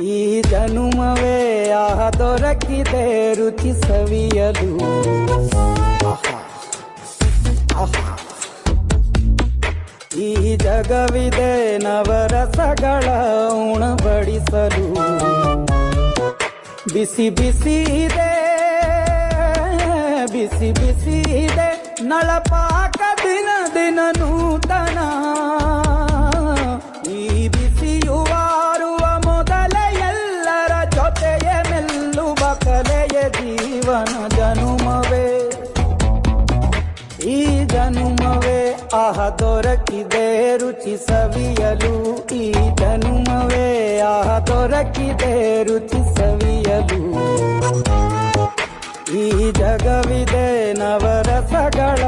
ಈ ಜನುಮವೇ ಆಹ ದೊರಕಿದೆ ರುಚಿ ಸವಿಯಲು. ಈ ಜಗವಿದೆ ನವರಸಗಳ ಉಣಬಡಿಸಲು. ಬಿಸಿ ಬಿಸಿ ಇದೆ, ಬಿಸಿ ಬಿಸಿ ಇದೆ ನಳಪಾಕ ದಿನ ದಿನ ನೂತನ. ಈ ಬಿಸಿಯುವಾರುವ ಮೊದಲೇ ಎಲ್ಲರ ಜೊತೆಯ ಮೆಲ್ಲುವ ಕಲೆಯ ಜೀವನ ಜನುಮವೇ. ಈ ಜನುಮವೇ ಆಹ ದೊರಕಿದೆ ರುಚಿ ಸವಿಯಲು. ಈ ಜನುಮವೇ ಆಹ ದೊರಕಿದೆ ರುಚಿ ಸವಿಯಲು. ಈ ಜಗವಿದೆ ನವರಸಗಳ